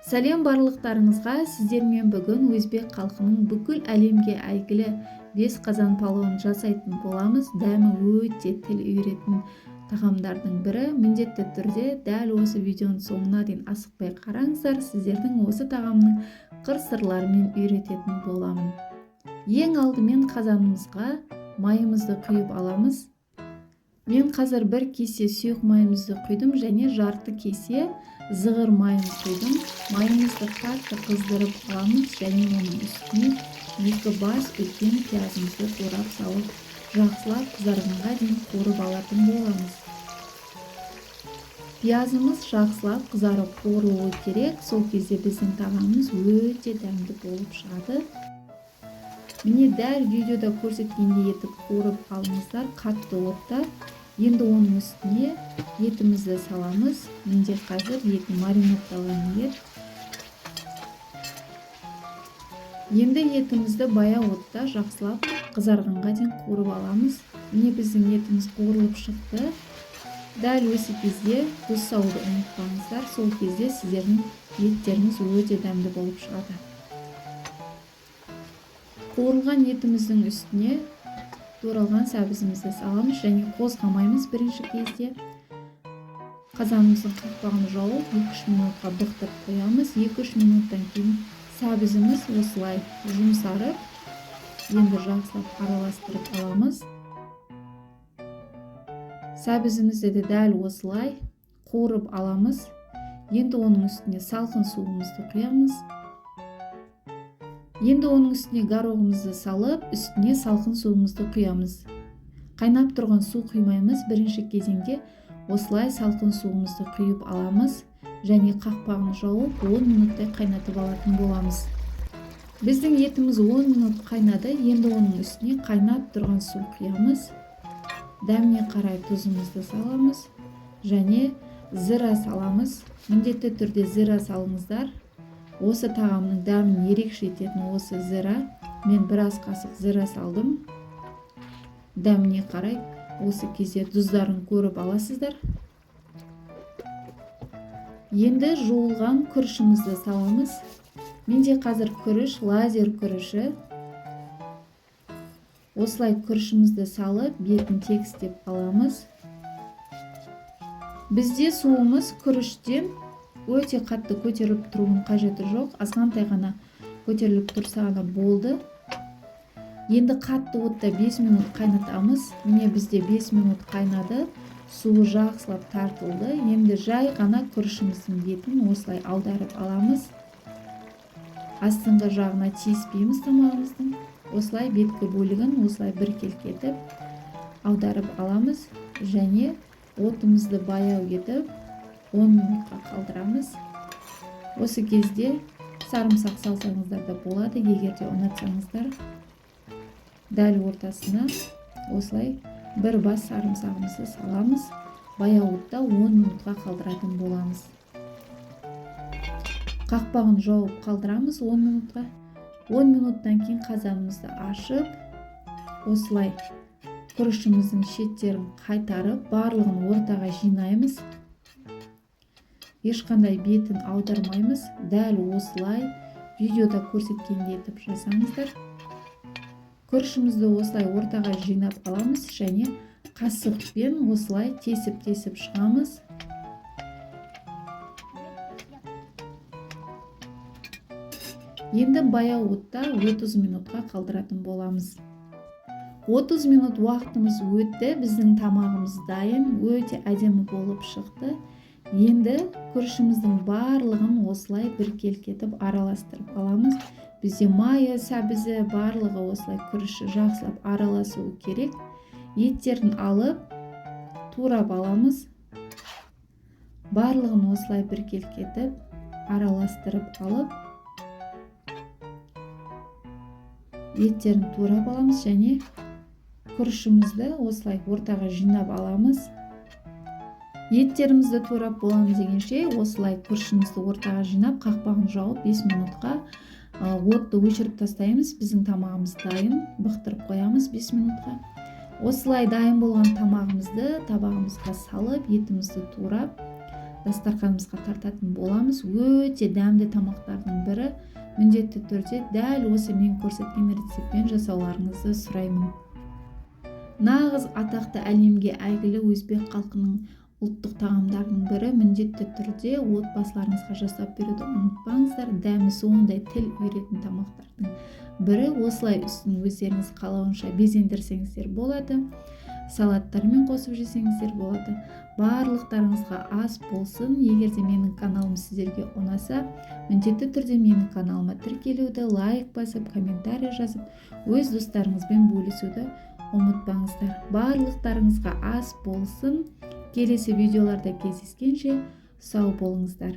Сәлем барлықтарыңызға. Сіздермен бүгін өзбек халқының бүкіл әлемге әйгілі 5 қазан палауын жасайтын боламыз. Дәмі өте тіл үйіретін тағамдардың бірі. Міндетті түрде дәл осы видеоның соңына дейін асықпай қараңыздар. Сіздердің осы тағамның қыр-сырларымен үйрететін боламын. Ең алдымен қазанымызға майымызды құйып аламыз. Мен қазір бір кесе сұйық майымызды құйдым және жарты кесе зығыр майын құйдым. Майымызды қатты қыздырып аламыз және оның үстіне 2 бас үлкен пиязымызды турап салып, жақсылап қызарғанға дейін қуырып алатын боламыз. Пиязымыз жақсылап қызарып қуырылуы керек. Сол кезде біздің тағамымыз өте дәмді болып шығады. Міне дәл видеода көрсеткендей етіп қуырып алыңыздар қатты отта. Енді оның үстіне етімізді саламыз. Менде қазір етін маринадталған ет. Енді етімізді баяу отта жақсылап қызарғанға дейін қуырып аламыз. Міне біздің етіміз қуырылып шықты. Дәл осы кезде тұз салуды ұмытпаңыздар. Сол кезде сіздердің еттеріңіз өте дәмді болып шығады. Қуырылған етіміздің үстіне туралған сәбізімізді саламыз және қозғамаймыз бірінші кезде. Қазанымыздың қақпағын жауып 2-3 минутқа бұқтырып қоямыз. 2-3 минуттан кейін сәбізіміз осылай жұмсарып, енді жақсылап араластырып аламыз. Сәбізімізді де дәл осылай қуырып аламыз. Енді оның үстіне салқын суымызды құямыз. Енді оның үстіне горохымызды салып, үстіне салқын суымызды құямыз. Қайнап тұрған су құймаймыз. Бірінші кезеңде осылай салқын суымызды құйып аламыз және қақпағын жауып 10 минуттай қайнатып алатын боламыз. Біздің етіміз 10 минут қайнады. Енді оның үстіне қайнап тұрған су құямыз. Дәміне қарай тұзымызды саламыз және зира саламыз. Міндетті түрде зира салыңыздар. Осы тағамның дәмін ерекше ететін осы зира. Мен біраз қасық зира салдым. Дәміне қарай осы кезде тұздарын көріп аласыздар. Енді жуылған күрішімізді саламыз. Менде қазір күріш, лазер күріші. Осылай күрішімізді салып, бетін тегістеп аламыз. Бізде суымыз күріштен өте қатты көтеріліп тұруының қажеті жоқ. Азғантай ғана көтеріліп тұрса ғана болды. Енді қатты отта 5 минут қайнатамыз. Міне бізде 5 минут қайнады. Суы жақсылап тартылды. Енді жай ғана күрішіміздің бетін осылай аударып аламыз. Астыңғы жағына тиіспейміз тамағымыздың. Осылай беткі бөлігін осылай біркелкетіп аударып аламыз және отымызды баяу етіп 10 минутқа қалдырамыз. Осы кезде сарымсақ салсаңыздар да болады, егер де ұнатсаңыздар. Дәл ортасына осылай бір бас сарымсағымызды саламыз. Баяу отта 10 минутқа қалдыратын боламыз. Қақпағын жауып қалдырамыз 10 минутқа. 10 минуттан кейін қазанымызды ашып, осылай күрішіміздің шеттерін қайтарып, барлығын ортаға жинаймыз. Ешқандай бетін аудармаймыз. Дәл осылай видеода көрсеткендей етіп жасаңыздар. Күрішімізді осылай ортаға жинап аламыз және қасықпен осылай тесіп шығамыз. Енді баяу отта 30 минутқа қалдыратын боламыз. 30 минут уақытымыз өтті. Біздің тамағымыз дайын, өте әдемі болып шықты. Енді күрішіміздің барлығын осылай біркелкетіп араластырып аламыз. Бізде майы, сәбізі барлығы осылай күріші жақсылап араласуы керек. Еттерін алып, турап аламыз. Барлығын осылай біркелкетіп араластырып алып, еттерін турап аламыз және күрішімізді осылай ортаға жинап аламыз. Еттерімізді турап боламыз дегенше осылай күрішімізді ортаға жинап, қақпағын жауып 5 минутқа отты өшіріп тастаймыз. Біздің тамағымыз дайын. Бұқтырып қоямыз 5 минутқа. Осылай дайын болған тамағымызды табағымызға салып, етімізді турап, дастарханымызға тартатын боламыз. Өте дәмді тамақтардың бірі. Міндетті түрде дәл осы мен көрсеткен рецептпен жасауларыңызды сұраймын. Нағыз атақты әлемге әйгілі өзбек халқының ұлттық тағамдарының бірі. Міндетті түрде отбасыларыңызға жасап беруді ұмытпаңыздар. Дәмі сондай, тіл үйретін тамақтардың бірі. Осылай үстін өздеріңіз қалауынша безендірсеңіздер болады. Салаттармен қосып жесеңіздер болады. Барлықтарыңызға ас болсын. Егер де менің каналым сіздерге ұнаса, міндетті түрде менің каналыма тіркелуді, лайк басып, комментарий жазып, өз достарыңызбен бөлісуді ұмытпаңыздар. Барлықтарыңызға ас болсын. Келесі видеоларда кездескенше сау болыңыздар.